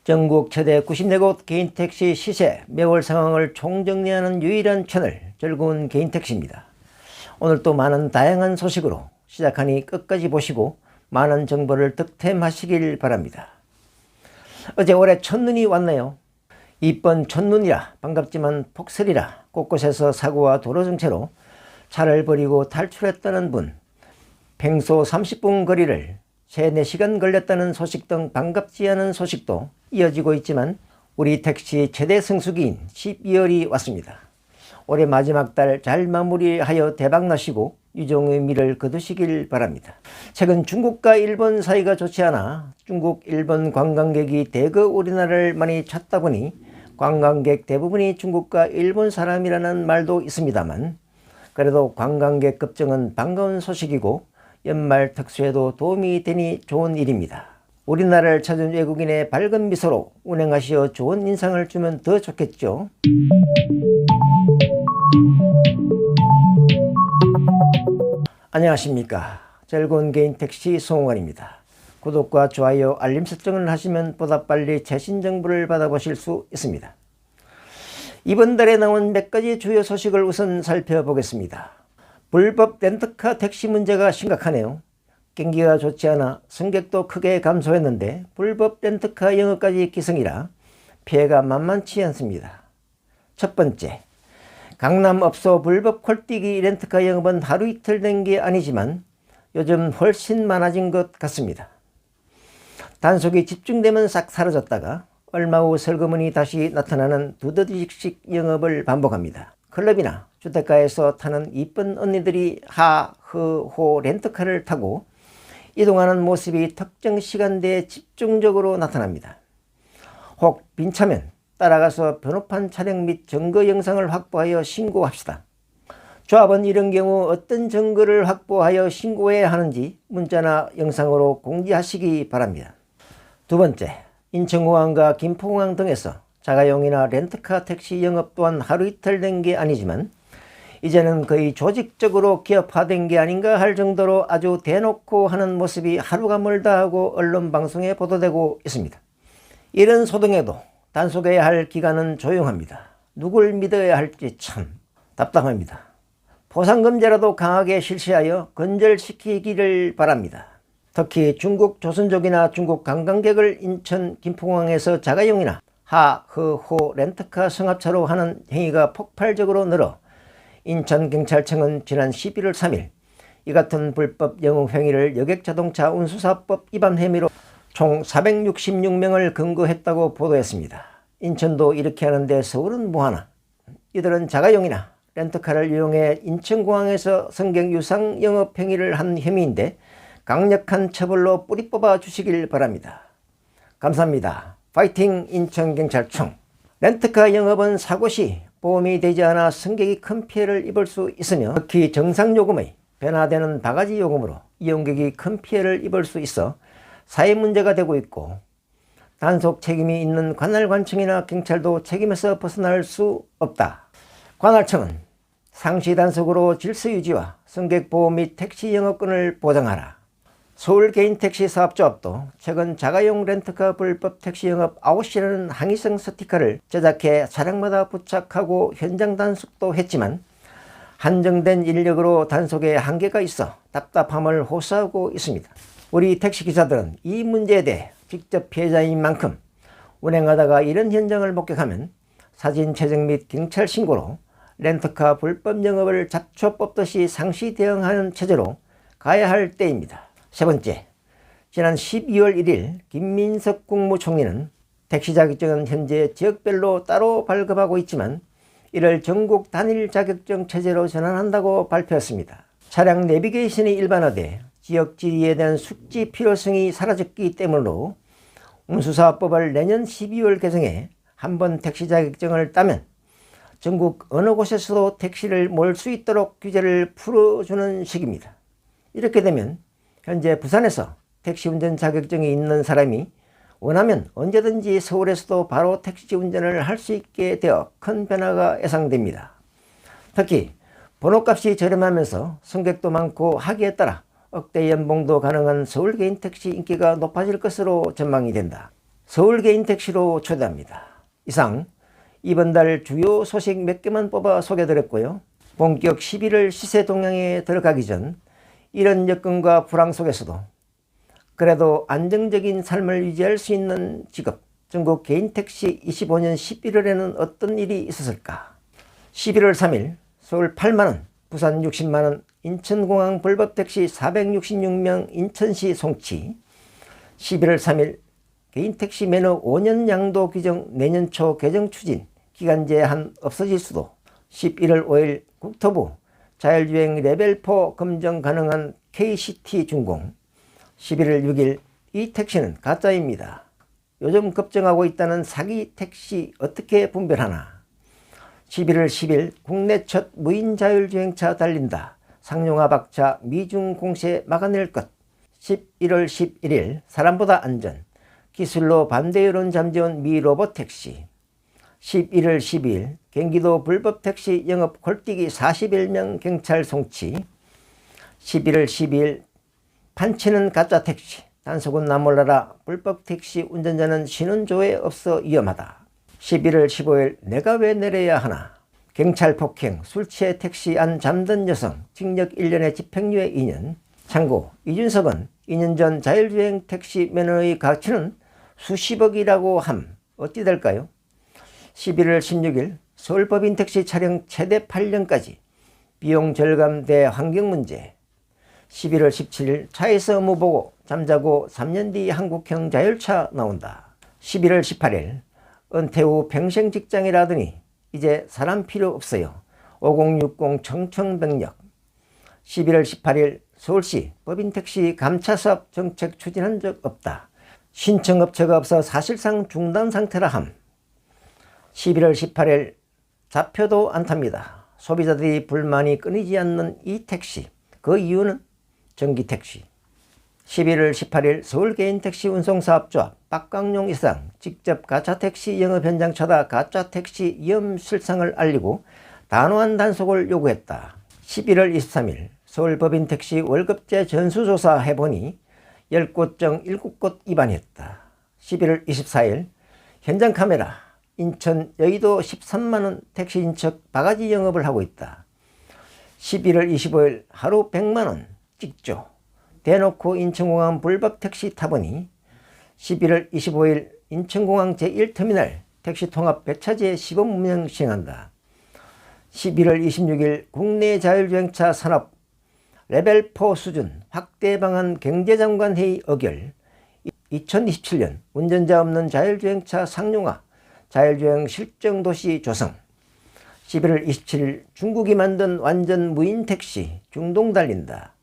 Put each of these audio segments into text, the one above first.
전국 최대 94곳 개인택시 시세 매월 상황을 총정리하는 유일한 채널 즐거운 개인택시입니다. 오늘 또 많은 다양한 소식으로 시작하니 끝까지 보시고 많은 정보를 득템하시길 바랍니다. 어제 올해 첫눈이 왔네요. 이번 첫눈이라 반갑지만 폭설이라 곳곳에서 사고와 도로 정체로 차를 버리고 탈출했다는 분, 평소 30분 거리를 3-4시간 걸렸다는 소식 등 반갑지 않은 소식도 이어지고 있지만 우리 택시 최대 성수기인 12월이 왔습니다. 올해 마지막 달 잘 마무리하여 대박나시고 유종의 미를 거두시길 바랍니다. 최근 중국과 일본 사이가 좋지 않아 중국, 일본 관광객이 대거 우리나라를 많이 찾다 보니 관광객 대부분이 중국과 일본 사람이라는 말도 있습니다만 그래도 관광객 급증은 반가운 소식이고 연말 특수에도 도움이 되니 좋은 일입니다. 우리나라를 찾은 외국인의 밝은 미소로 운행하시어 좋은 인상을 주면 더 좋겠죠. 안녕하십니까. 즐거운 개인택시 송원입니다. 구독과 좋아요, 알림 설정을 하시면 보다 빨리 최신 정보를 받아보실 수 있습니다. 이번 달에 나온 몇 가지 주요 소식을 우선 살펴보겠습니다. 불법 렌터카 택시 문제가 심각하네요. 경기가 좋지 않아 승객도 크게 감소했는데 불법 렌터카 영업까지 기승이라 피해가 만만치 않습니다. 첫 번째, 강남업소 불법 콜뛰기 렌터카 영업은 하루 이틀 된 게 아니지만 요즘 훨씬 많아진 것 같습니다. 단속이 집중되면 싹 사라졌다가 얼마 후 슬그머니 다시 나타나는 두더지식 영업을 반복합니다. 클럽이나 주택가에서 타는 이쁜 언니들이 호 렌터카를 타고 이동하는 모습이 특정 시간대에 집중적으로 나타납니다. 혹 빈차면 따라가서 번호판 촬영 및 증거 영상을 확보하여 신고합시다. 조합은 이런 경우 어떤 증거를 확보하여 신고해야 하는지 문자나 영상으로 공지하시기 바랍니다. 두 번째, 인천공항과 김포공항 등에서 자가용이나 렌터카 택시 영업 또한 하루 이틀 된 게 아니지만 이제는 거의 조직적으로 기업화된 게 아닌가 할 정도로 아주 대놓고 하는 모습이 하루가 멀다 하고 언론 방송에 보도되고 있습니다. 이런 소동에도 단속해야 할 기관은 조용합니다. 누굴 믿어야 할지 참 답답합니다. 포상금제라도 강하게 실시하여 건절시키기를 바랍니다. 특히 중국 조선족이나 중국 관광객을 인천 김포공항에서 자가용이나 호 렌터카 승합차로 하는 행위가 폭발적으로 늘어 인천경찰청은 지난 11월 3일 이 같은 불법 영업 행위를 여객자동차 운수사법 위반 혐의로 총 466명을 검거했다고 보도했습니다. 인천도 이렇게 하는데 서울은 뭐하나? 이들은 자가용이나 렌터카를 이용해 인천공항에서 승객 유상 영업 행위를 한 혐의인데 강력한 처벌로 뿌리 뽑아 주시길 바랍니다. 감사합니다. 파이팅 인천경찰청. 렌터카 영업은 사고 시 보험이 되지 않아 승객이 큰 피해를 입을 수 있으며 특히 정상요금의 변화되는 바가지 요금으로 이용객이 큰 피해를 입을 수 있어 사회 문제가 되고 있고 단속 책임이 있는 관할관청이나 경찰도 책임에서 벗어날 수 없다. 관할청은 상시 단속으로 질서 유지와 승객 보호 및 택시 영업권을 보장하라. 서울개인택시사업조합도 최근 자가용 렌터카 불법 택시 영업 아웃이라는 항의성 스티커를 제작해 차량마다 부착하고 현장 단속도 했지만 한정된 인력으로 단속에 한계가 있어 답답함을 호소하고 있습니다. 우리 택시기사들은 이 문제에 대해 직접 피해자인 만큼 운행하다가 이런 현장을 목격하면 사진 촬영 및 경찰 신고로 렌터카 불법 영업을 잡초 뽑듯이 상시 대응하는 체제로 가야 할 때입니다. 세 번째, 지난 12월 1일 김민석 국무총리는 택시 자격증은 현재 지역별로 따로 발급하고 있지만 이를 전국 단일 자격증 체제로 전환한다고 발표했습니다. 차량 내비게이션이 일반화돼 지역 지리에 대한 숙지 필요성이 사라졌기 때문으로 운수사업법을 내년 12월 개정해 한번 택시 자격증을 따면 전국 어느 곳에서도 택시를 몰 수 있도록 규제를 풀어주는 식입니다. 이렇게 되면 현재 부산에서 택시 운전 자격증이 있는 사람이 원하면 언제든지 서울에서도 바로 택시 운전을 할 수 있게 되어 큰 변화가 예상됩니다. 특히 번호값이 저렴하면서 승객도 많고 하기에 따라 억대 연봉도 가능한 서울 개인 택시 인기가 높아질 것으로 전망이 된다. 서울 개인 택시로 초대합니다. 이상 이번 달 주요 소식 몇 개만 뽑아 소개드렸고요. 본격 11월 시세 동향에 들어가기 전 이런 여건과 불황 속에서도 그래도 안정적인 삶을 유지할 수 있는 직업 전국 개인택시 25년 11월에는 어떤 일이 있었을까? 11월 3일 서울 8만원, 부산 60만원, 인천공항 불법택시 466명 인천시 송치. 11월 3일 개인택시 매너 5년 양도 규정 내년 초 개정 추진, 기간 제한 없어질 수도. 11월 5일 국토부 자율주행 레벨4 검정 가능한 KCT 준공. 11월 6일 이 택시는 가짜입니다. 요즘 급증하고 있다는 사기 택시 어떻게 분별하나? 11월 10일 국내 첫 무인 자율주행차 달린다. 상용화 박차 미중 공세 막아낼 것. 11월 11일 사람보다 안전. 기술로 반대 여론 잠재운 미 로봇 택시. 11월 12일 경기도 불법 택시 영업 홀뛰기 41명 경찰 송치. 11월 12일 판치는 가짜 택시. 단속은 나 몰라라. 불법 택시 운전자는 신원조회 없어 위험하다. 11월 15일 내가 왜 내려야 하나. 경찰 폭행, 술 취해 택시 안 잠든 여성, 징역 1년에 집행유예 2년. 참고 이준석은 2년 전 자율주행 택시 매너의 가치는 수십억이라고 함. 어찌 될까요? 11월 16일 서울법인 택시 촬영 최대 8년까지 비용 절감 대 환경 문제. 11월 17일 차에서 무보고 잠자고 3년 뒤 한국형 자율차 나온다. 11월 18일 은퇴 후 평생 직장이라더니 이제 사람 필요 없어요. 5060 청천벽력. 11월 18일 서울시 법인택시 감차사업 정책 추진한 적 없다. 신청업체가 없어 사실상 중단 상태라 함. 11월 18일 잡혀도 안 탑니다. 소비자들이 불만이 끊이지 않는 이 택시. 그 이유는 전기택시. 11월 18일 서울개인택시 운송사업조합 박광용 이사장 직접 가짜택시 영업 현장 찾아 가짜택시 위험 실상을 알리고 단호한 단속을 요구했다. 11월 23일 서울법인택시 월급제 전수조사 해보니 10곳 중 7곳 위반했다. 11월 24일 현장 카메라 인천 여의도 13만원 택시 인척 바가지 영업을 하고 있다. 11월 25일 하루 100만원 찍죠. 대놓고 인천공항 불법 택시 타보니 11월 25일 인천공항 제1터미널 택시 통합 배차제 시범 운영 시행한다. 11월 26일 국내 자율주행차 산업 레벨4 수준 확대 방안 경제장관회의 의결. 2027년 운전자 없는 자율주행차 상용화 자율주행 실정도시 조성. 11월 27일 중국이 만든 완전 무인 택시 중동 달린다.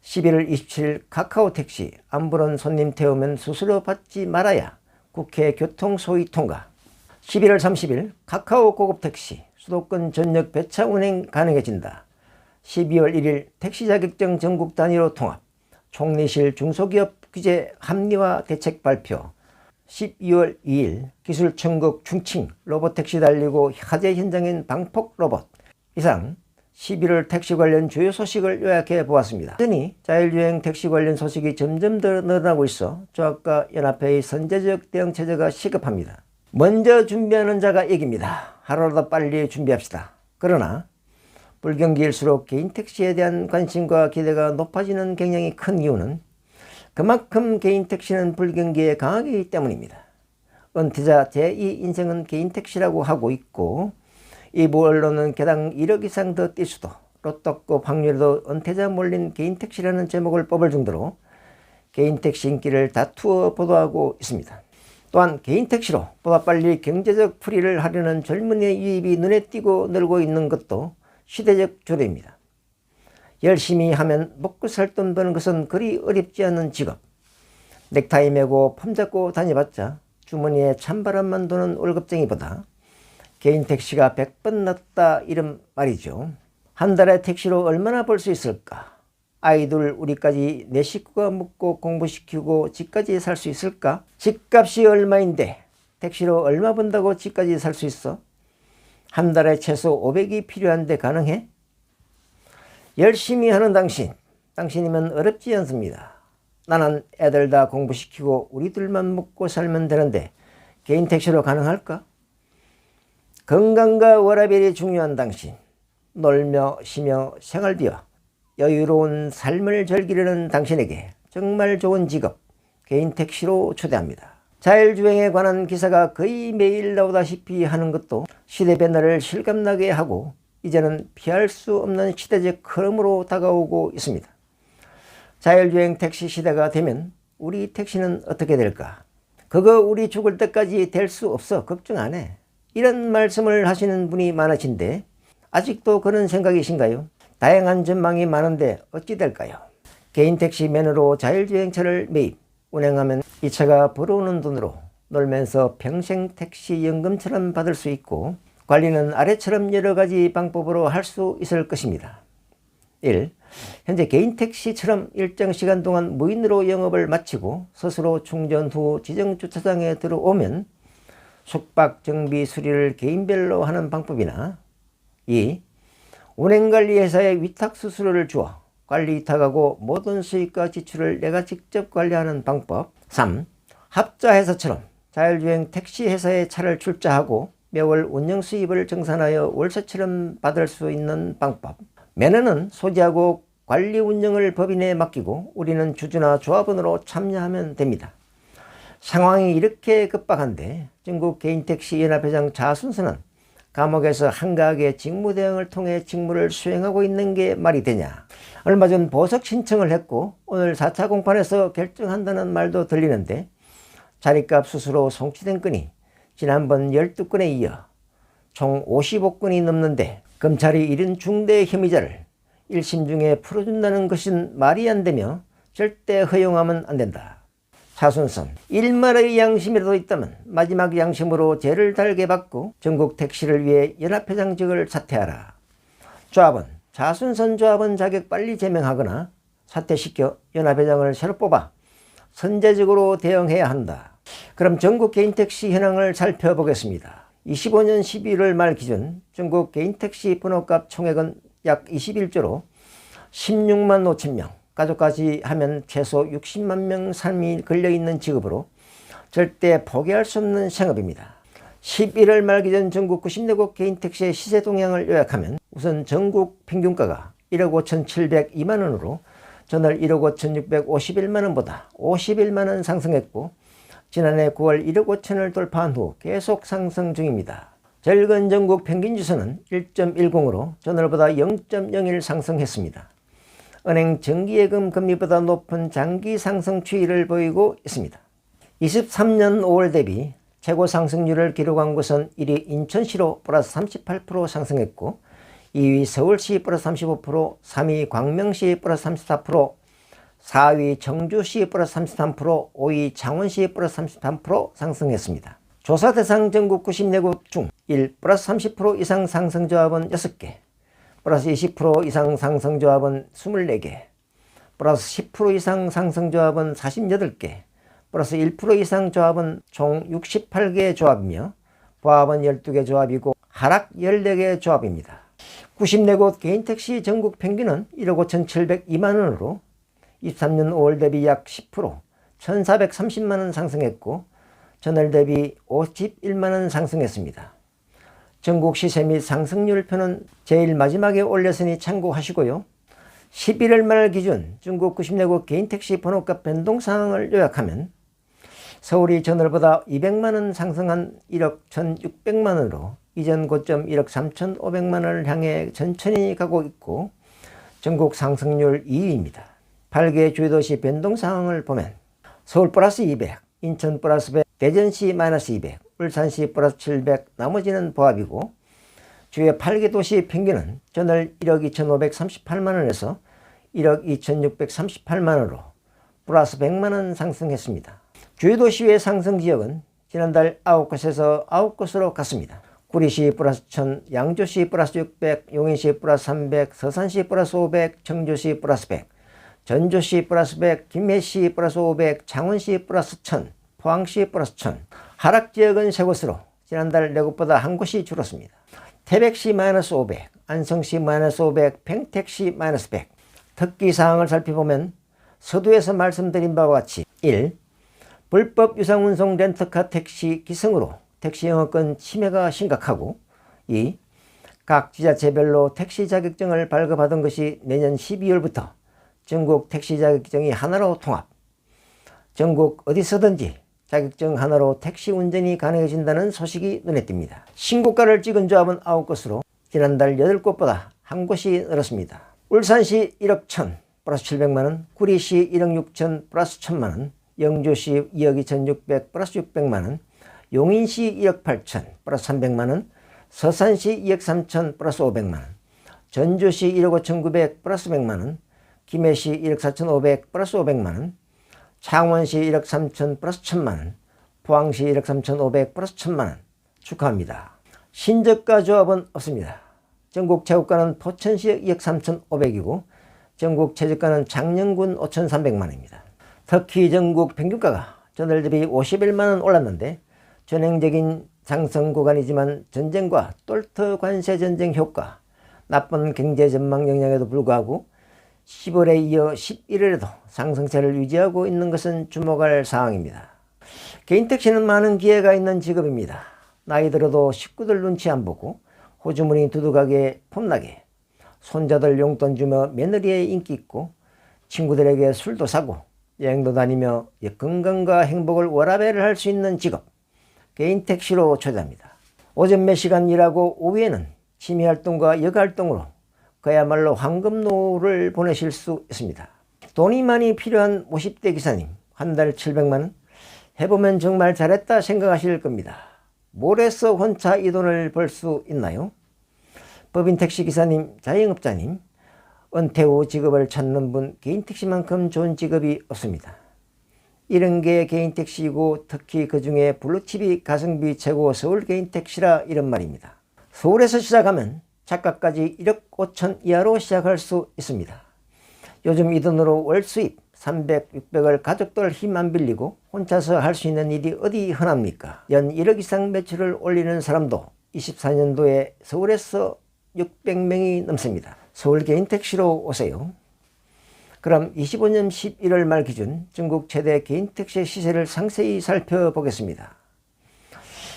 11월 27일 카카오택시 안부런 손님 태우면 수수료 받지 말아야 국회 교통소위 통과. 11월 30일 카카오 고급택시 수도권 전역 배차 운행 가능해진다. 12월 1일 택시 자격증 전국 단위로 통합. 총리실 중소기업 규제 합리화 대책 발표. 12월 2일 기술 천국 충칭 로봇택시 달리고 화재 현장인 방폭 로봇. 이상 11월 택시 관련 주요 소식을 요약해 보았습니다. 여전히 자율주행 택시 관련 소식이 점점 더 늘어나고 있어 조합과 연합회의 선제적 대응 체제가 시급합니다. 먼저 준비하는 자가 이깁니다. 하루라도 빨리 준비합시다. 그러나 불경기일수록 개인 택시에 대한 관심과 기대가 높아지는 경향이 큰 이유는 그만큼 개인 택시는 불경기에 강하기 때문입니다. 은퇴자 제2 인생은 개인 택시라고 하고 있고 일부 언론은 개당 1억 이상 더 뛸 수도, 로또급 확률도 은퇴자 몰린 개인 택시라는 제목을 뽑을 정도로 개인 택시 인기를 다투어 보도하고 있습니다. 또한 개인 택시로 보다 빨리 경제적 풀이를 하려는 젊은이의 유입이 눈에 띄고 늘고 있는 것도 시대적 조례입니다. 열심히 하면 먹고 살 돈 버는 것은 그리 어렵지 않은 직업. 넥타이 메고 폼 잡고 다녀봤자 주머니에 찬바람만 도는 월급쟁이보다 개인 택시가 100번 낫다 이런 말이죠. 한 달에 택시로 얼마나 벌 수 있을까? 아이들 우리까지 내 식구가 먹고 공부시키고 집까지 살 수 있을까? 집값이 얼마인데 택시로 얼마 번다고 집까지 살 수 있어? 한 달에 최소 500이 필요한데 가능해? 열심히 하는 당신이면 어렵지 않습니다. 나는 애들 다 공부시키고 우리들만 먹고 살면 되는데 개인 택시로 가능할까? 건강과 워라밸이 중요한 당신, 놀며 쉬며 생활비와 여유로운 삶을 즐기려는 당신에게 정말 좋은 직업, 개인 택시로 초대합니다. 자율주행에 관한 기사가 거의 매일 나오다시피 하는 것도 시대 변화를 실감나게 하고 이제는 피할 수 없는 시대적 흐름으로 다가오고 있습니다. 자율주행 택시 시대가 되면 우리 택시는 어떻게 될까? 그거 우리 죽을 때까지 될 수 없어, 걱정 안 해. 이런 말씀을 하시는 분이 많으신데 아직도 그런 생각이신가요? 다양한 전망이 많은데 어찌 될까요? 개인 택시 면허로 자율주행차를 매입, 운행하면 이 차가 벌어오는 돈으로 놀면서 평생 택시 연금처럼 받을 수 있고 관리는 아래처럼 여러 가지 방법으로 할 수 있을 것입니다. 1. 현재 개인 택시처럼 일정 시간 동안 무인으로 영업을 마치고 스스로 충전 후 지정 주차장에 들어오면 숙박 정비 수리를 개인별로 하는 방법이나 2. 운행관리회사에 위탁 수수료를 주어 관리 위탁하고 모든 수익과 지출을 내가 직접 관리하는 방법. 3. 합자회사처럼 자율주행 택시 회사에 차를 출자하고 매월 운영 수입을 정산하여 월세처럼 받을 수 있는 방법. 면허는 소지하고 관리 운영을 법인에 맡기고 우리는 주주나 조합원으로 참여하면 됩니다. 상황이 이렇게 급박한데 전국 개인택시 연합회장 자순선은 감옥에서 한가하게 직무대행을 통해 직무를 수행하고 있는 게 말이 되냐. 얼마 전 보석 신청을 했고 오늘 4차 공판에서 결정한다는 말도 들리는데 자리값 수수로 송치된 건이 지난번 12건에 이어 총 55건이 넘는데 검찰이 이런 중대 혐의자를 1심 중에 풀어준다는 것은 말이 안 되며 절대 허용하면 안 된다. 차순선, 일말의 양심이라도 있다면 마지막 양심으로 죄를 달게 받고 전국 택시를 위해 연합회장직을 사퇴하라. 조합원, 차순선 조합원 자격 빨리 제명하거나 사퇴시켜 연합회장을 새로 뽑아 선제적으로 대응해야 한다. 그럼 전국 개인택시 현황을 살펴보겠습니다. 25년 11월 말 기준 전국 개인택시 번호값 총액은 약 21조로 16만 5천 명, 가족까지 하면 최소 60만 명 삶이 걸려있는 직업으로 절대 포기할 수 없는 생업입니다. 11월 말 기준 전국 90개국 개인택시의 시세 동향을 요약하면 우선 전국 평균가가 1억 5,702만 원으로 전월 1억 5,651만 원보다 51만 원 상승했고 지난해 9월 1억 5천을 돌파한 후 계속 상승 중입니다. 절간 전국 평균 지수는 1.10으로 전월보다 0.01 상승했습니다. 은행 정기예금 금리보다 높은 장기 상승 추이를 보이고 있습니다. 23년 5월 대비 최고 상승률을 기록한 곳은 1위 인천시로 플러스 38% 상승했고 2위 서울시 플러스 35%, 3위 광명시 플러스 34%, 4위 청주시 플러스 33%, 5위 창원시 플러스 33% 상승했습니다. 조사 대상 전국 90개국 중 1. 플러스 30% 이상 상승조합은 6개, 플러스 20% 이상 상승조합은 24개, 플러스 10% 이상 상승조합은 48개, 플러스 1% 이상 조합은 총 68개 조합이며 보합은 12개 조합이고 하락 14개 조합입니다. 90개국 개인택시 전국 평균은 1억 5,702만 원으로 23년 5월 대비 약 10%, 1,430만 원 상승했고 전월 대비 51만 원 상승했습니다. 전국 시세 및 상승률표는 제일 마지막에 올렸으니 참고하시고요. 11월 말 기준 전국 90개국 개인택시 번호값 변동 상황을 요약하면 서울이 전월보다 200만 원 상승한 1억 1,600만 원으로 이전 고점 1억 3,500만 원을 향해 천천히 가고 있고 전국 상승률 2위입니다. 8개 주요도시 변동 상황을 보면 서울 플러스 200, 인천 플러스 100, 대전시 마이너스 200, 울산시 플러스 700, 나머지는 보합이고 주요 8개 도시 평균은 전월 1억 2,538만 원에서 1억 2,638만 원으로 플러스 100만 원 상승했습니다. 주요 도시의 상승 지역은 지난달 9곳에서 9곳으로 갔습니다. 구리시 플러스 1,000, 양주시 플러스 600, 용인시 플러스 300, 서산시 플러스 500, 청주시 플러스 100, 전주시 플러스 100, 김해시 플러스 500, 창원시 플러스 1000, 포항시 플러스 1000. 하락 지역은 세 곳으로 지난달 4곳보다 한 곳이 줄었습니다. 태백시 마이너스 500, 안성시 마이너스 500, 평택시 마이너스 100. 특기 사항을 살펴보면 서두에서 말씀드린 바와 같이 1. 불법 유상운송 렌터카 택시 기승으로 택시 영업권 침해가 심각하고 2. 각 지자체별로 택시 자격증을 발급하던 것이 내년 12월부터 전국 택시 자격증이 하나로 통합, 전국 어디서든지 자격증 하나로 택시 운전이 가능해진다는 소식이 눈에 띕니다. 신고가를 찍은 조합은 9곳으로 지난달 8곳보다 한 곳이 늘었습니다. 울산시 1억 1천 플러스 700만원, 구리시 1억 6천 플러스 1000만원, 영주시 2억 2600 플러스 600만원, 용인시 2억 8천 플러스 300만원, 서산시 2억 3천 플러스 500만원, 전주시 1억 5천9백 플러스 100만원, 김해시 1억 4천 5백 플러스 500만원, 창원시 1억 3천 플러스 1000만원, 포항시 1억 3천 5백 플러스 1000만원. 축하합니다. 신저가 조합은 없습니다. 전국 최고가는 포천시 2억 3천 5백이고 전국 최저가는 장녕군 5,300만원입니다. 특히 전국 평균가가 전월 대비 51만원 올랐는데 전형적인 상승 구간이지만 전쟁과 똘트 관세 전쟁 효과, 나쁜 경제 전망 영향에도 불구하고 10월에 이어 11월에도 상승세를 유지하고 있는 것은 주목할 사항입니다. 개인택시는 많은 기회가 있는 직업입니다. 나이 들어도 식구들 눈치 안 보고 호주머니 두둑하게 폼나게 손자들 용돈 주며 며느리의 인기 있고 친구들에게 술도 사고 여행도 다니며 건강과 행복을 워라밸을 할 수 있는 직업, 개인택시로 초대합니다. 오전 몇 시간 일하고 오후에는 취미활동과 여가활동으로 그야말로 황금노후를 보내실 수 있습니다. 돈이 많이 필요한 50대 기사님, 한 달 700만원 해보면 정말 잘했다 생각하실 겁니다. 뭘 해서 혼자 이 돈을 벌 수 있나요? 법인 택시기사님, 자영업자님, 은퇴 후 직업을 찾는 분, 개인택시만큼 좋은 직업이 없습니다. 이런 게 개인택시이고 특히 그 중에 블루칩이 가성비 최고 서울 개인택시라 이런 말입니다. 서울에서 시작하면 작가까지 1억 5천 이하로 시작할 수 있습니다. 요즘 이 돈으로 월 수입 300, 600을 가족들 힘 안 빌리고 혼자서 할 수 있는 일이 어디 흔합니까? 연 1억 이상 매출을 올리는 사람도 24년도에 서울에서 600명이 넘습니다. 서울 개인택시로 오세요. 그럼 25년 11월 말 기준 전국 최대 개인택시 시세를 상세히 살펴보겠습니다.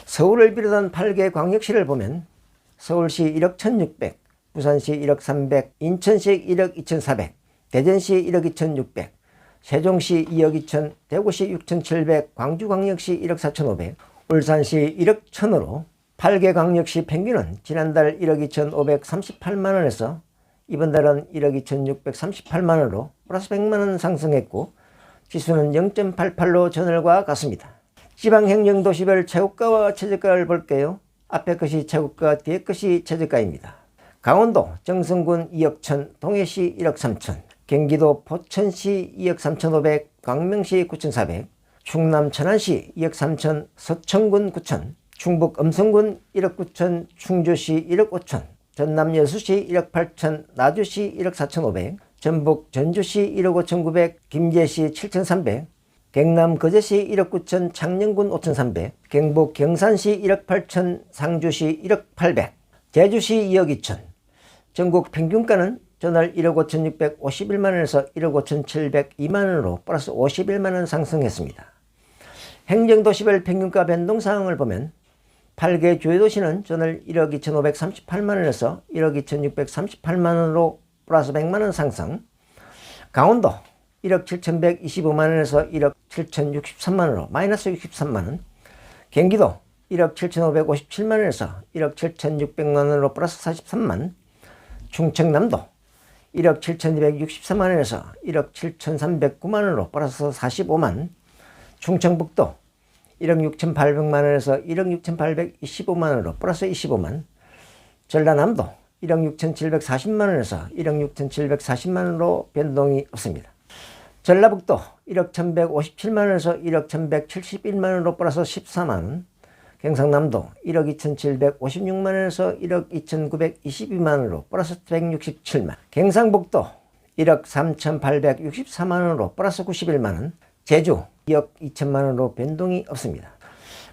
서울을 비롯한 8개 광역시를 보면 서울시 1억 1600, 부산시 1억 300, 인천시 1억 2400, 대전시 1억 2600, 세종시 2억 2000, 대구시 6700, 광주광역시 1억 4500, 울산시 1억 1000으로 8개 광역시 평균은 지난달 1억 2538만원에서 이번 달은 1억 2638만원으로 플러스 100만원 상승했고 지수는 0.88로 전월과 같습니다. 지방행정도시별 최고가와 최저가를 볼게요. 앞에 것이 최고가, 뒤에 것이 최저가입니다. 강원도 정선군 2억 1000, 동해시 1억 3000, 경기도 포천시 2억 3500, 광명시 9400, 충남 천안시 2억 3000, 서천군 9000, 충북 음성군 1억 9000, 충주시 1억 5000, 전남 여수시 1억 8000, 나주시 1억 4500, 전북 전주시 1억 5900, 김제시 7300, 경남 거제시 1억 9000, 창녕군 5300, 경북 경산시 1억 8000, 상주시 1억 800, 제주시 2억 2000. 전국 평균가는 전월 1억 5651만원에서 1억 5702만원으로 플러스 51만원 상승했습니다. 행정도시별 평균가 변동사항을 보면 8개 주요 도시는 전월 1억 2538만원에서 1억 2638만원으로 플러스 100만원 상승, 강원도 1억 7125만원에서 1억 7063만원으로 마이너스 63만원, 경기도 1억 7557만원에서 1억 7600만원으로 플러스 43만, 충청남도 1억 7263만원에서 1억 7309만원으로 플러스 45만, 충청북도 1억 6800만원에서 1억 6825만원으로 플러스 25만, 전라남도 1억 6740만원에서 1억 6740만원으로 변동이 없습니다. 전라북도 1억 1157만원에서 1억 1171만원으로 플러스 14만원, 경상남도 1억 2756만원에서 1억 2922만원으로 플러스 167만, 경상북도 1억 3864만원으로 플러스 91만원, 제주 2억 2천만원으로 변동이 없습니다.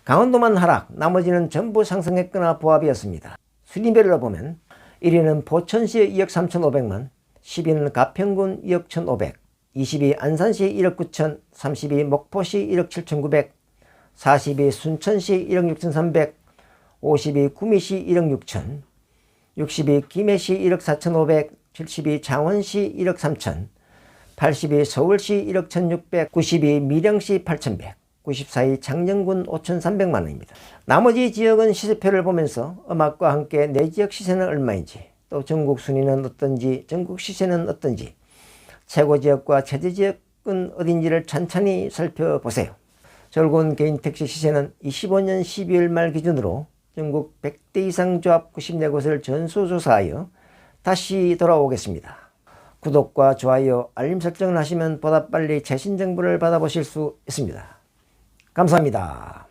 강원도만 하락, 나머지는 전부 상승했거나 보합이었습니다. 순위별로 보면 1위는 포천시 2억 3500만, 10위는 가평군 2억 1500, 22 안산시 1억 9천, 32 목포시 1억 7천9백, 42 순천시 1억 6천 3백, 52 구미시 1억 6천, 62 김해시 1억 4천 5백, 72 창원시 1억 3천, 82 서울시 1억 1,600, 92 밀양시 8,100, 94위 창녕군 5,300만원입니다. 나머지 지역은 시세표를 보면서 음악과 함께 내 지역 시세는 얼마인지, 또 전국 순위는 어떤지, 전국 시세는 어떤지, 최고 지역과 최저 지역은 어딘지를 찬찬히 살펴보세요. 절곤 개인 택시 시세는 25년 12월 말 기준으로 전국 100대 이상 조합 94곳을 전수조사하여 다시 돌아오겠습니다. 구독과 좋아요, 알림 설정을 하시면 보다 빨리 최신 정보를 받아보실 수 있습니다. 감사합니다.